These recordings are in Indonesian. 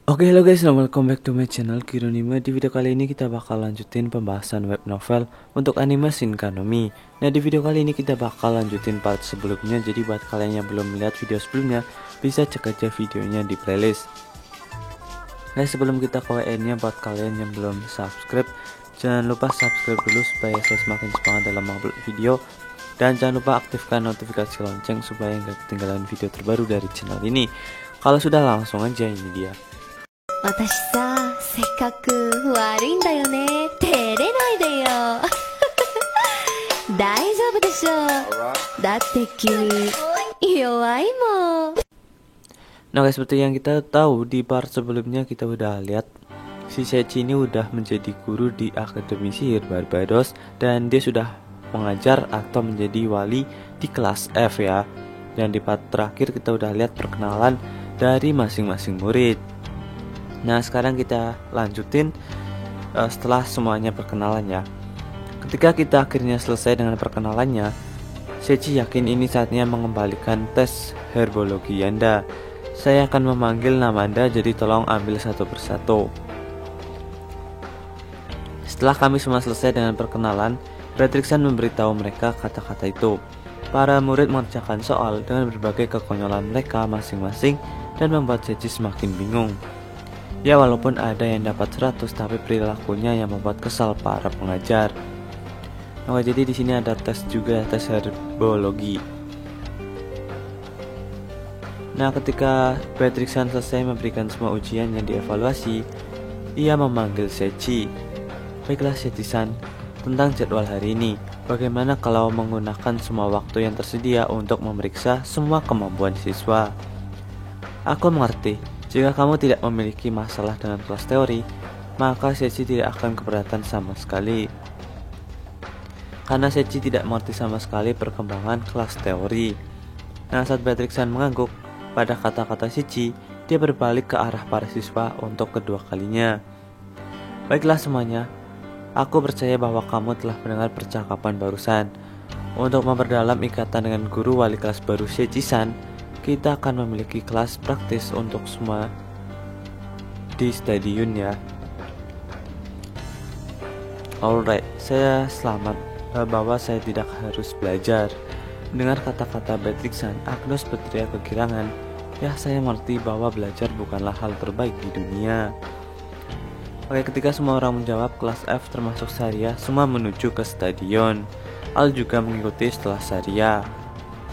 Oke, halo guys, welcome back to my channel Kironima. Di video kali ini kita bakal lanjutin pembahasan web novel untuk anime Shinkanomi. Nah, di video kali ini kita bakal lanjutin part sebelumnya. Jadi buat kalian yang belum melihat video sebelumnya, bisa cek aja videonya di playlist. Nah, sebelum kita ke WN-nya, buat kalian yang belum subscribe, jangan lupa subscribe dulu supaya saya semakin semangat dalam mengupload video. Dan jangan lupa aktifkan notifikasi lonceng supaya nggak ketinggalan video terbaru dari channel ini. Kalau sudah, langsung aja, ini dia. 私さ、せっかく悪いんだよね。照れないでよ。大丈夫でしょ。だって君、弱いもん。 Nah guys, seperti yang kita tahu di part sebelumnya kita udah lihat si Sechi ini udah menjadi guru di Akademi Sihir Barbados. Dan dia sudah mengajar atau menjadi wali di kelas F ya. Dan di part terakhir kita udah lihat perkenalan dari masing-masing murid. Nah, sekarang kita lanjutin setelah semuanya perkenalan ya. Ketika kita akhirnya selesai dengan perkenalannya, Sechi yakin ini saatnya mengembalikan tes herbologi Anda. Saya akan memanggil nama Anda, jadi tolong ambil satu persatu. Setelah kami semua selesai dengan perkenalan, Fredrickson memberitahu mereka kata-kata itu. Para murid mengerjakan soal dengan berbagai kekonyolan mereka masing-masing dan membuat Sechi semakin bingung. Ya, walaupun ada yang dapat 100, tapi perilakunya yang membuat kesal para pengajar. Nah, jadi di sini ada tes juga, tes herbologi. Nah, ketika Fredrickson selesai memberikan semua ujian yang dievaluasi, ia memanggil Sechi. Baiklah Sechi-san, tentang jadwal hari ini, bagaimana kalau menggunakan semua waktu yang tersedia untuk memeriksa semua kemampuan siswa? Aku mengerti. Jika kamu tidak memiliki masalah dengan kelas teori, maka Sechi tidak akan keberatan sama sekali. Karena Sechi tidak mengerti sama sekali perkembangan kelas teori. Nah, saat Fredrickson mengangguk pada kata-kata Sechi, dia berbalik ke arah para siswa untuk kedua kalinya. Baiklah semuanya, aku percaya bahwa kamu telah mendengar percakapan barusan. Untuk memperdalam ikatan dengan guru wali kelas baru Sechi-san, kita akan memiliki kelas praktis untuk semua di stadion ya. Alright, saya selamat bahwa saya tidak harus belajar. Mendengar kata-kata Fredrickson, Agnes berteriak kegirangan. Ya, saya mengerti bahwa belajar bukanlah hal terbaik di dunia. Oke, ketika semua orang menjawab, kelas F termasuk Saria semua menuju ke stadion. Al juga mengikuti setelah Saria.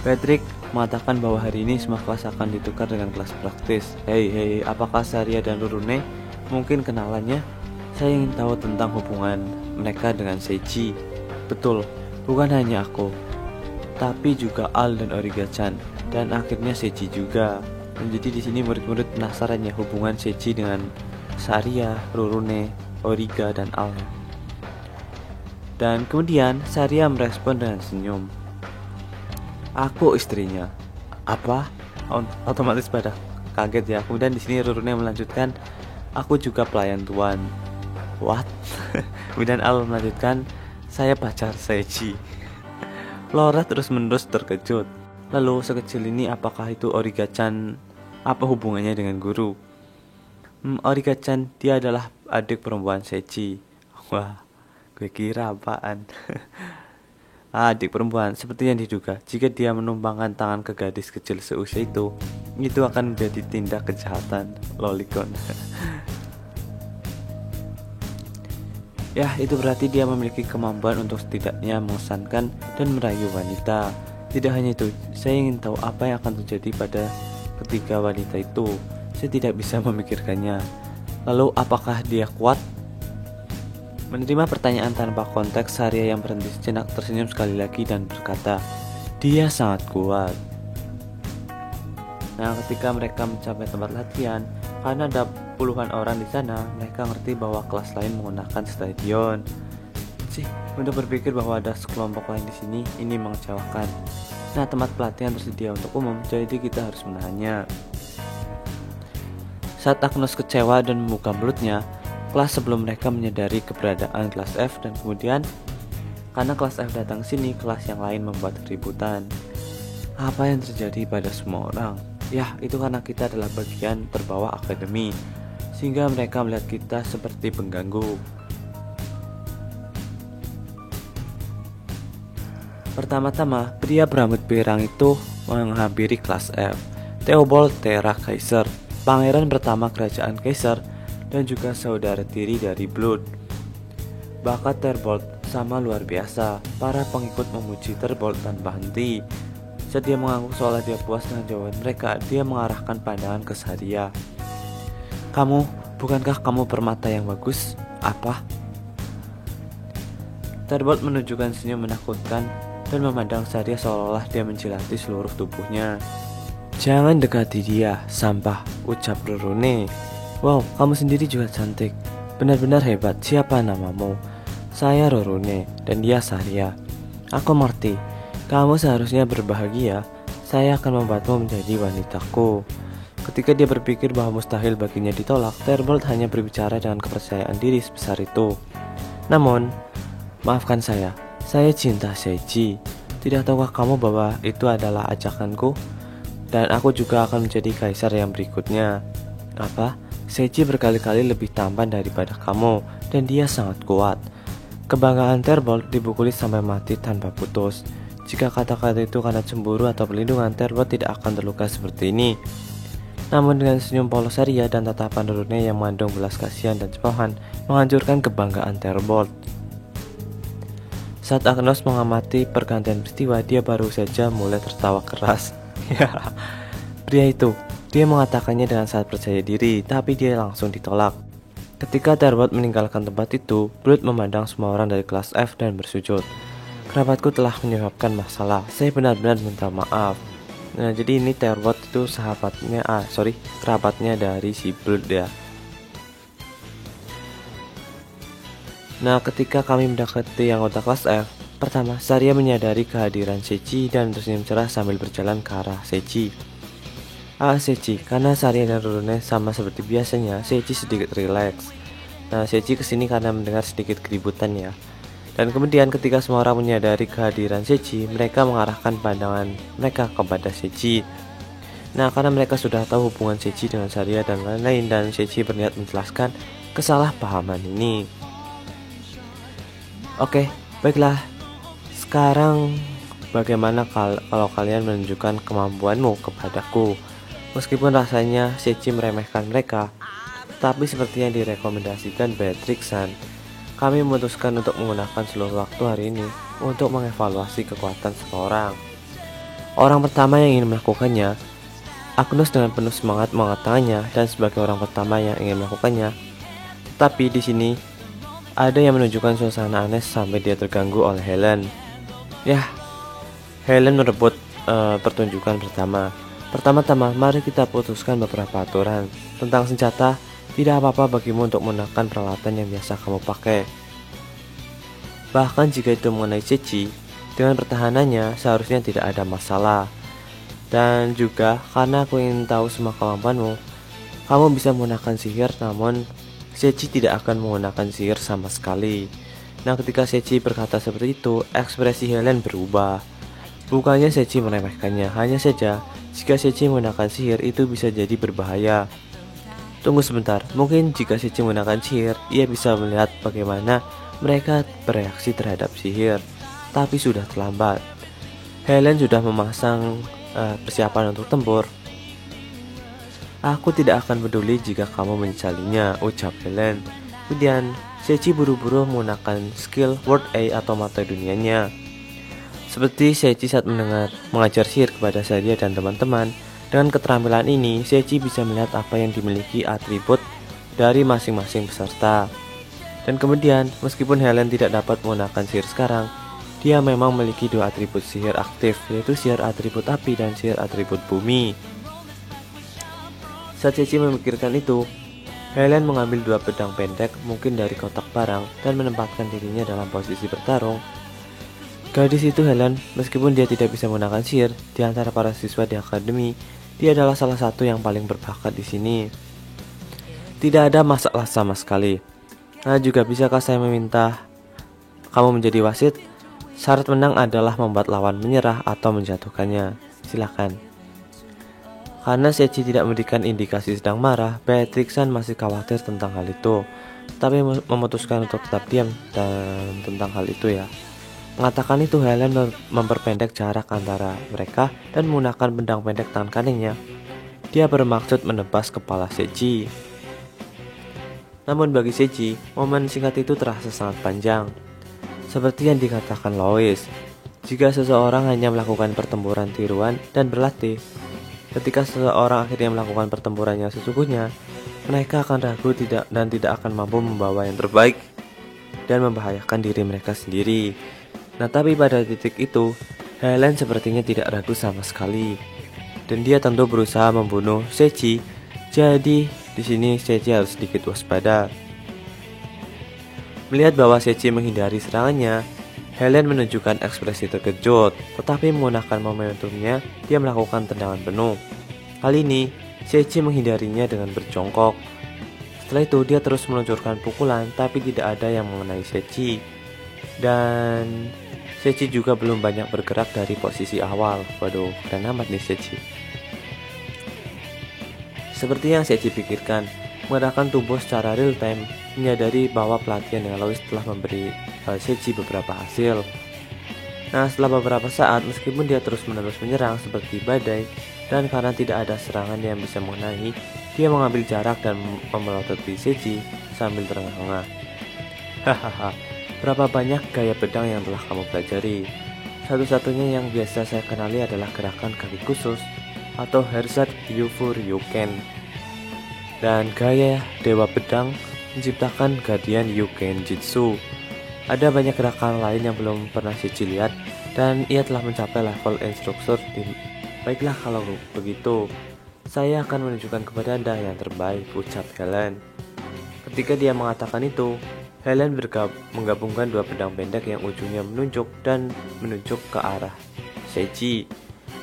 Patrick mengatakan bahwa hari ini semua kelas akan ditukar dengan kelas praktis. Hei, apakah Saria dan Rurune mungkin kenalannya? Saya ingin tahu tentang hubungan mereka dengan Sechi. Betul, bukan hanya aku, tapi juga Al dan Origa-chan, dan akhirnya Sechi juga. Dan jadi di sini murid-murid penasaran ya hubungan Sechi dengan Saria, Rurune, Origa, dan Al. Dan kemudian Saria merespon dengan senyum. Aku istrinya. Apa? Otomatis pada kaget ya. Kemudian di sini Rurune melanjutkan, aku juga pelayan tuan. What? Kemudian Al melanjutkan, saya pacar Sechi. Flora terus-menerus terkejut. Lalu sekecil ini apakah itu Origa-chan? Apa hubungannya dengan guru? Origa-chan, dia adalah adik perempuan Sechi. Wah, gue kira apaan. Adik perempuan, seperti yang diduga. Jika dia menumpangkan tangan ke gadis kecil seusia itu akan menjadi tindak kejahatan. Lolicon. Ya, itu berarti dia memiliki kemampuan untuk setidaknya mengesankan dan merayu wanita. Tidak hanya itu, saya ingin tahu apa yang akan terjadi pada ketiga wanita itu. Saya tidak bisa memikirkannya. Lalu apakah dia kuat? Menerima pertanyaan tanpa konteks, Saria yang berhenti sejenak tersenyum sekali lagi dan berkata, dia sangat kuat. Nah, ketika mereka mencapai tempat latihan, karena ada puluhan orang di sana, mereka ngerti bahwa kelas lain menggunakan stadion. Untuk berpikir bahwa ada sekelompok lain di sini, ini mengecewakan. Nah, tempat pelatihan tersedia untuk umum, jadi kita harus menahannya. Saat Agnes kecewa dan membuka mulutnya, kelas sebelum mereka menyadari keberadaan kelas F, dan kemudian karena kelas F datang sini, kelas yang lain membuat keributan. Apa yang terjadi pada semua orang? Ya, itu karena kita adalah bagian terbawah akademi. sehingga mereka melihat kita seperti pengganggu. Pertama-tama, pria berambut pirang itu menghampiri kelas F. Theobald Terra Kaiser, pangeran pertama kerajaan Kaiser dan juga saudara tiri dari Blood. Bakat Theobald sama luar biasa. Para pengikut memuji Theobald tanpa henti. Saat dia mengangguk seolah dia puas dengan jawaban mereka, dia mengarahkan pandangan ke Saria. Bukankah kamu permata yang bagus? Apa? Theobald menunjukkan senyum menakutkan dan memandang Saria seolah-olah dia menjilati seluruh tubuhnya. Jangan dekati dia, sampah, ucap Rorone. Wow, kamu sendiri juga cantik. Benar-benar hebat. Siapa namamu? Saya Rorone dan dia Saria. Aku mengerti. Kamu seharusnya berbahagia. Saya akan membuatmu menjadi wanitaku. Ketika dia berpikir bahwa mustahil baginya ditolak, Theobald hanya berbicara dengan kepercayaan diri sebesar itu. Namun, maafkan saya cinta Seiji. Tidak tahukah kamu bahwa itu adalah ajakanku? Dan aku juga akan menjadi kaisar yang berikutnya. Apa? Seiji berkali-kali lebih tampan daripada kamu, dan dia sangat kuat. Kebanggaan Theobald dipukuli sampai mati tanpa putus. Jika kata-kata itu karena cemburu atau perlindungan, Theobald tidak akan terluka seperti ini. Namun dengan senyum polos Saria dan tatapan Rorone yang mengandung belas kasihan dan cemohan, menghancurkan kebanggaan Theobald. Saat Agnos mengamati pergantian peristiwa, dia baru saja mulai tertawa keras. Pria itu, dia mengatakannya dengan sangat percaya diri, tapi dia langsung ditolak. Ketika Theobald meninggalkan tempat itu, Blood memandang semua orang dari kelas F dan bersujud. Kerabatku telah menyebabkan masalah, saya benar-benar minta maaf. Nah, jadi ini Theobald itu kerabatnya dari si Blood ya. Nah, ketika kami mendekati anggota kelas F, pertama, Saria menyadari kehadiran Seiji dan tersenyum cerah sambil berjalan ke arah Seiji. Seiji, karena Saria dan Rorone sama seperti biasanya, Seiji sedikit rileks. Nah, Seiji kesini karena mendengar sedikit keributan ya. Dan kemudian ketika semua orang menyadari kehadiran Seiji, mereka mengarahkan pandangan mereka kepada Seiji. Nah, karena mereka sudah tahu hubungan Seiji dengan Saria dan lain-lain, dan Seiji berniat menjelaskan kesalahpahaman ini. Oke, baiklah. Sekarang bagaimana kalau kalian menunjukkan kemampuanmu kepadaku? Meskipun rasanya Seiji meremehkan mereka, tapi seperti yang direkomendasikan Beatrix-san, kami memutuskan untuk menggunakan seluruh waktu hari ini untuk mengevaluasi kekuatan seseorang. Orang pertama yang ingin melakukannya, Agnos dengan penuh semangat mengatakannya dan sebagai orang pertama yang ingin melakukannya. Tapi di sini ada yang menunjukkan suasana aneh sampai dia terganggu oleh Helen. Helen merebut pertunjukan pertama. Pertama-tama, mari kita putuskan beberapa aturan tentang senjata. Tidak apa-apa bagimu untuk menggunakan peralatan yang biasa kamu pakai. Bahkan jika itu mengenai Seiji, dengan pertahanannya seharusnya tidak ada masalah. Dan juga karena aku ingin tahu semua kemampuanmu, kamu bisa menggunakan sihir, namun Seiji tidak akan menggunakan sihir sama sekali. Nah, ketika Seiji berkata seperti itu, ekspresi Helen berubah. Bukannya Seiji meremehkannya, hanya saja jika Seiji menggunakan sihir itu bisa jadi berbahaya. Tunggu sebentar, mungkin jika Seiji menggunakan sihir, ia bisa melihat bagaimana mereka bereaksi terhadap sihir. Tapi sudah terlambat. Helen sudah memasang persiapan untuk tempur. Aku tidak akan peduli jika kamu menyesalinya, ucap Helen. Kemudian, Seiji buru-buru menggunakan skill Word A atau mata dunianya. Seperti Seiji saat mengajar sihir kepada Saria dan teman-teman, dengan keterampilan ini, Seiji bisa melihat apa yang dimiliki atribut dari masing-masing peserta. Dan kemudian, meskipun Helen tidak dapat menggunakan sihir sekarang, dia memang memiliki dua atribut sihir aktif, yaitu sihir atribut api dan sihir atribut bumi. Saat Seiji memikirkan itu, Helen mengambil dua pedang pendek mungkin dari kotak barang dan menempatkan dirinya dalam posisi bertarung. Gadis itu Helen, meskipun dia tidak bisa menggunakan sihir, di antara para siswa di akademi, dia adalah salah satu yang paling berbakat di sini. Tidak ada masalah sama sekali. Nah, juga bisakah saya meminta kamu menjadi wasit? Syarat menang adalah membuat lawan menyerah atau menjatuhkannya. Silakan. Karena Seiji tidak memberikan indikasi sedang marah, Beatrix-san masih khawatir tentang hal itu, tapi memutuskan untuk tetap diam dan tentang hal itu ya. Mengatakan itu, Helen memperpendek jarak antara mereka dan menggunakan pedang pendek tangan kanannya. Dia bermaksud menebas kepala Seiji. Namun bagi Seiji, momen singkat itu terasa sangat panjang. Seperti yang dikatakan Lois, jika seseorang hanya melakukan pertempuran tiruan dan berlatih, ketika seseorang akhirnya melakukan pertempuran yang sesungguhnya, mereka akan ragu dan tidak akan mampu membawa yang terbaik dan membahayakan diri mereka sendiri. Nah, tapi pada titik itu, Helen sepertinya tidak ragu sama sekali. Dan dia tentu berusaha membunuh Seiji. Jadi, di sini Seiji harus sedikit waspada. Melihat bahwa Seiji menghindari serangannya, Helen menunjukkan ekspresi terkejut, tetapi menggunakan momentumnya, dia melakukan tendangan penuh. Kali ini, Seiji menghindarinya dengan berjongkok. Setelah itu, dia terus meluncurkan pukulan, tapi tidak ada yang mengenai Seiji. Dan Seiji juga belum banyak bergerak dari posisi awal. Waduh, keren amat nih Seiji. Seperti yang Seiji pikirkan, menggerakkan tubuh secara real time, menyadari bahwa pelatihan dengan Lois telah memberi Seiji beberapa hasil. Nah, setelah beberapa saat, meskipun dia terus-menerus menyerang seperti badai, dan karena tidak ada serangan yang bisa mengenai, dia mengambil jarak dan memelototi Seiji sambil terengah-engah. Hahaha, berapa banyak gaya pedang yang telah kamu pelajari? Satu-satunya yang biasa saya kenali adalah gerakan kaki khusus atau Herzat Ryuken. Dan gaya Dewa Pedang menciptakan Guardian Yuken Jitsu. Ada banyak gerakan lain yang belum pernah Seiji lihat, dan ia telah mencapai level instruktur. Baiklah kalau begitu, saya akan menunjukkan kepada Anda yang terbaik, ucap Helen. Ketika dia mengatakan itu, Helen menggabungkan dua pedang pendek yang ujungnya menunjuk dan menunjuk ke arah Seiji.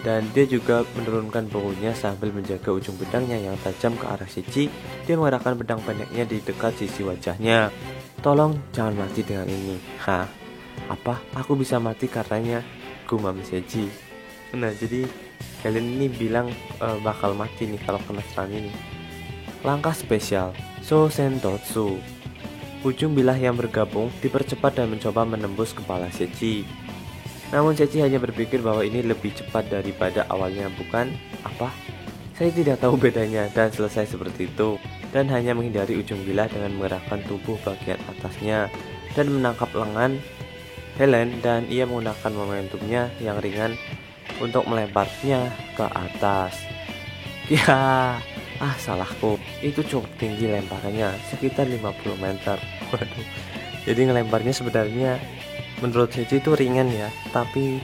Dan dia juga menurunkan bahunya sambil menjaga ujung pedangnya yang tajam ke arah Seiji. Dia mengarahkan pedang pendeknya di dekat sisi wajahnya. Tolong jangan mati dengan ini. Hah? Apa? Aku bisa mati karenanya? Gumam Seiji. Nah, jadi Helen ini bilang bakal mati nih kalau kena serangan ini. Langkah spesial So Sentotsu. Ujung bilah yang bergabung dipercepat dan mencoba menembus kepala Seiji. Namun Seiji hanya berpikir bahwa ini lebih cepat daripada awalnya, bukan? Apa? Saya tidak tahu bedanya dan selesai seperti itu, dan hanya menghindari ujung bilah dengan menggerakkan tubuh bagian atasnya dan menangkap lengan Helen, dan ia menggunakan momentumnya yang ringan untuk melemparnya ke atas. Ya, salahku. Itu cukup tinggi lemparannya, sekitar 50 meter. Waduh. Jadi ngelemparnya sebenarnya menurut Seiji itu ringan ya, tapi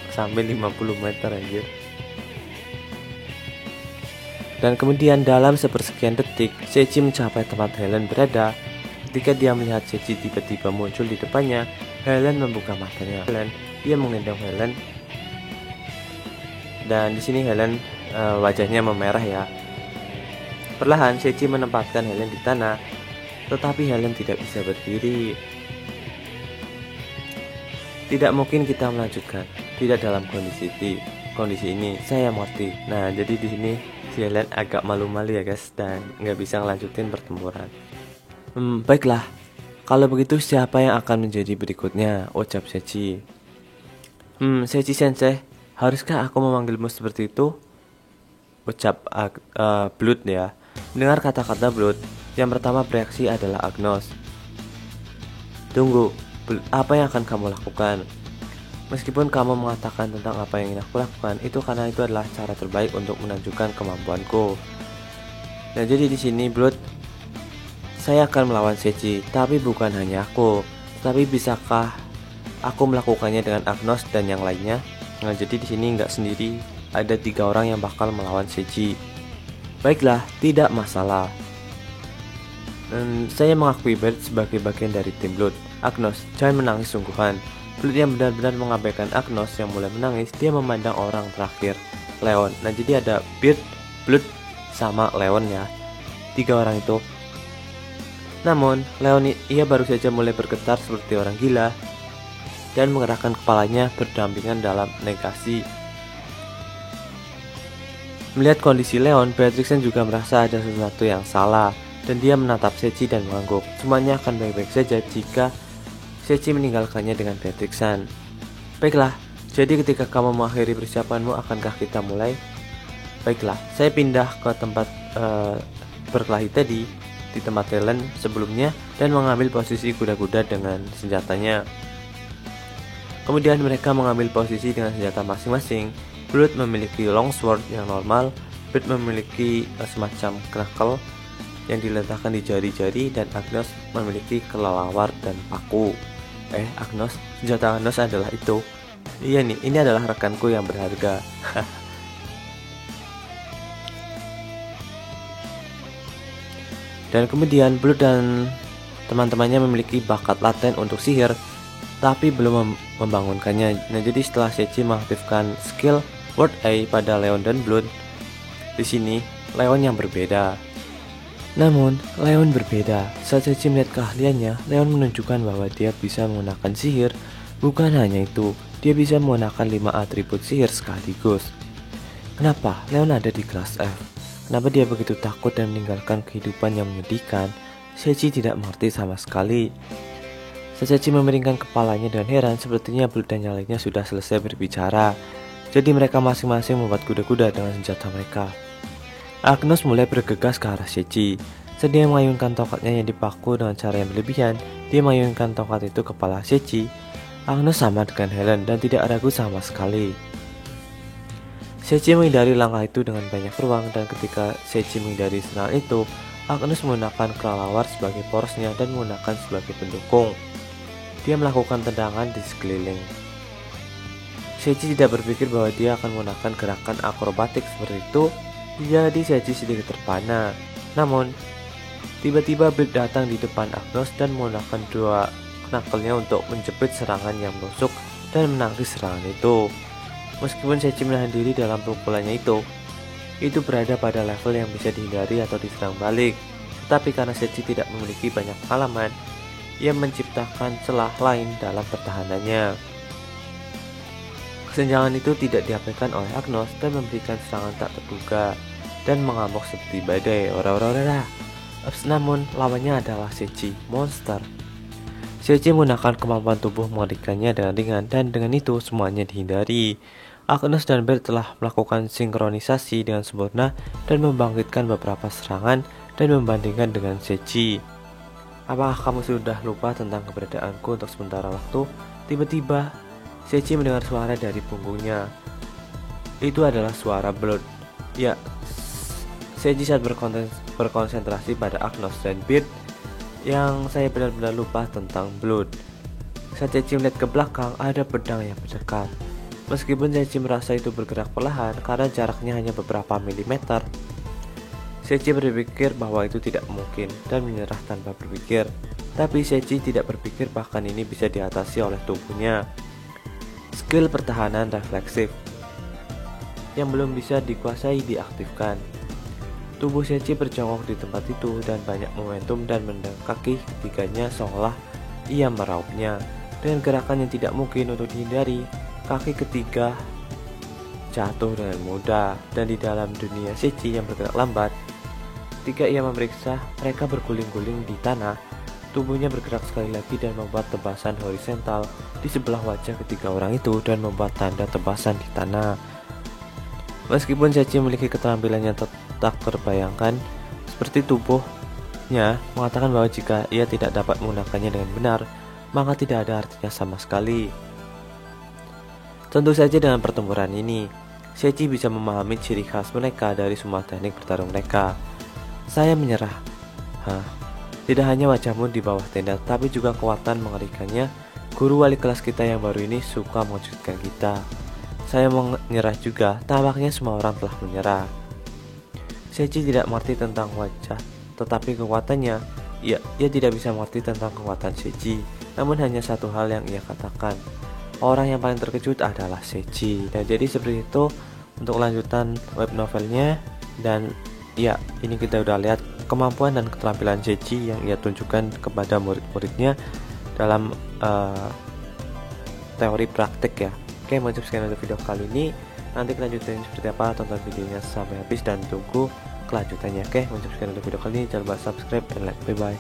sampai 50 meter anjir. Dan kemudian dalam sepersekian detik, Seiji mencapai tempat Helen berada. Ketika dia melihat Seiji tiba-tiba muncul di depannya, Helen membuka matanya. Dia mengendong Helen. Dan di sini Helen wajahnya memerah ya. Perlahan Seiji menempatkan Helen di tanah, tetapi Helen tidak bisa berdiri. Tidak mungkin kita melanjutkan, tidak dalam kondisi ini. Saya mengerti. Nah, jadi di sini si Helen agak malu-malu ya guys, dan nggak bisa ngelanjutin pertempuran. Baiklah, kalau begitu siapa yang akan menjadi berikutnya? Ucap Seiji. Seiji sensei, haruskah aku memanggilmu seperti itu? Ucap Blood ya. Mendengar kata-kata Blood, yang pertama bereaksi adalah Agnos. Tunggu, apa yang akan kamu lakukan? Meskipun kamu mengatakan tentang apa yang ingin aku lakukan, itu karena itu adalah cara terbaik untuk menunjukkan kemampuanku. Nah, jadi di sini Blood, saya akan melawan Seiji, tapi bukan hanya aku. Tapi bisakah aku melakukannya dengan Agnos dan yang lainnya? Nah, jadi di sini nggak sendiri, ada 3 orang yang bakal melawan Seiji. Baiklah, tidak masalah. Dan saya mengakui Blood sebagai bagian dari tim Blood. Agnos, jangan menangis sungguhan. Blood yang benar-benar mengabaikan Agnos yang mulai menangis, dia memandang orang terakhir, Leon. Nah, jadi ada Beard, Blood, sama Leon ya. 3 orang itu. Namun, Leon ia baru saja mulai bergetar seperti orang gila dan mengerahkan kepalanya berdampingan dalam negasi. Melihat kondisi Leon, Beatrixan juga merasa ada sesuatu yang salah, dan dia menatap Sechi dan mengangguk. Semuanya akan baik-baik saja jika Sechi meninggalkannya dengan Beatrixan. Baiklah, jadi ketika kamu mengakhiri persiapanmu, akankah kita mulai? Baiklah, saya pindah ke tempat berkelahi tadi, di tempat talent sebelumnya, dan mengambil posisi kuda-kuda dengan senjatanya. Kemudian mereka mengambil posisi dengan senjata masing-masing. Blood memiliki longsword yang normal, Bird memiliki semacam knuckle yang diletakkan di jari-jari, dan Agnos memiliki kelelawar dan paku. Agnos, senjata Agnos adalah itu. Iya nih, ini adalah rekanku yang berharga. Dan kemudian Blood dan teman-temannya memiliki bakat laten untuk sihir, tapi belum membangunkannya. Nah, jadi setelah Sechi mengaktifkan skill Word A pada Leon dan Blood, di sini Leon yang berbeda. Namun, Leon berbeda. Saat Sechi melihat keahliannya, Leon menunjukkan bahwa dia bisa menggunakan sihir. Bukan hanya itu, dia bisa menggunakan 5 atribut sihir sekaligus. Kenapa Leon ada di kelas F? Kenapa dia begitu takut dan meninggalkan kehidupan yang menyedihkan? Sechi tidak mengerti sama sekali. Saat Sechi meמיringkan kepalanya dengan heran, sepertinya Blood dan yang lainnya sudah selesai berbicara. Jadi mereka masing-masing membuat kuda-kuda dengan senjata mereka. Agnos mulai bergegas ke arah Sechi. Saat dia mengayunkan tongkatnya yang dipaku dengan cara yang berlebihan, dia mengayunkan tongkat itu ke kepala Sechi. Agnos sama dengan Helen dan tidak ragu sama sekali. Sechi menghindari langkah itu dengan banyak ruang, dan ketika Sechi menghindari serangan itu, Agnos menggunakan kelelawar sebagai porosnya dan menggunakan sebagai pendukung. Dia melakukan tendangan di sekeliling. Sechi tidak berpikir bahwa dia akan menggunakan gerakan akrobatik seperti itu, jadi Sechi sedikit terpana. Namun, tiba-tiba Bird datang di depan Agnos dan menggunakan 2 knuckle-nya untuk menjepit serangan yang menusuk dan menangkis serangan itu. Meskipun Sechi menahan diri dalam pukulannya itu berada pada level yang bisa dihindari atau diserang balik. Tetapi karena Sechi tidak memiliki banyak pengalaman, ia menciptakan celah lain dalam pertahanannya. Kesenjangan itu tidak diabaikan oleh Agnos dan memberikan serangan tak terduga dan mengamuk seperti badai. Namun lawannya adalah Sechi, monster. Sechi menggunakan kemampuan tubuh mengerikannya dengan ringan, dan dengan itu semuanya dihindari. Agnos dan Bird telah melakukan sinkronisasi dengan sempurna dan membangkitkan beberapa serangan dan membandingkan dengan Sechi. Apakah kamu sudah lupa tentang keberadaanku untuk sementara waktu? Tiba-tiba Sechi mendengar suara dari punggungnya. Itu adalah suara Blood. Ya, Sechi saat berkonsentrasi pada Agnos dan Bird, yang saya benar-benar lupa tentang Blood. Saat Sechi melihat ke belakang, ada pedang yang mendekat. Meskipun Sechi merasa itu bergerak perlahan karena jaraknya hanya beberapa milimeter, Sechi berpikir bahwa itu tidak mungkin dan menyerah tanpa berpikir. Tapi Sechi tidak berpikir bahkan ini bisa diatasi oleh tubuhnya. Skill pertahanan refleksif yang belum bisa dikuasai diaktifkan. Tubuh Sechi berjongkok di tempat itu dan banyak momentum dan kaki ketiganya seolah ia meraupnya. Dengan gerakan yang tidak mungkin untuk dihindari, kaki ketiga jatuh dengan mudah, dan di dalam dunia Sechi yang bergerak lambat, ketika ia memeriksa, mereka berguling-guling di tanah. Tubuhnya bergerak sekali lagi dan membuat tebasan horizontal di sebelah wajah ketiga orang itu dan membuat tanda tebasan di tanah. Meskipun Sechi memiliki keterampilan yang tak terbayangkan, seperti tubuhnya mengatakan bahwa jika ia tidak dapat menggunakannya dengan benar, maka tidak ada artinya sama sekali. Tentu saja dengan pertempuran ini, Sechi bisa memahami ciri khas mereka dari semua teknik bertarung mereka. Saya menyerah. Tidak hanya wajahmu di bawah tenda, tapi juga kekuatan mengerikannya. Guru wali kelas kita yang baru ini suka mengejutkan kita. Saya menyerah juga, tampaknya semua orang telah menyerah. Sechi tidak mengerti tentang wajah, tetapi kekuatannya, ia tidak bisa mengerti tentang kekuatan Sechi. Namun hanya satu hal yang ia katakan, orang yang paling terkejut adalah Sechi. Nah, jadi seperti itu untuk lanjutan web novelnya. Dan ya, ini kita udah lihat kemampuan dan keterampilan Sechi yang ia tunjukkan kepada murid-muridnya dalam teori praktik ya. Oke, sekian untuk video kali ini. Nanti kelanjutannya seperti apa, tonton videonya sampai habis dan tunggu kelanjutannya. Oke, untuk sekian untuk video kali ini, jangan lupa subscribe dan like. Bye bye.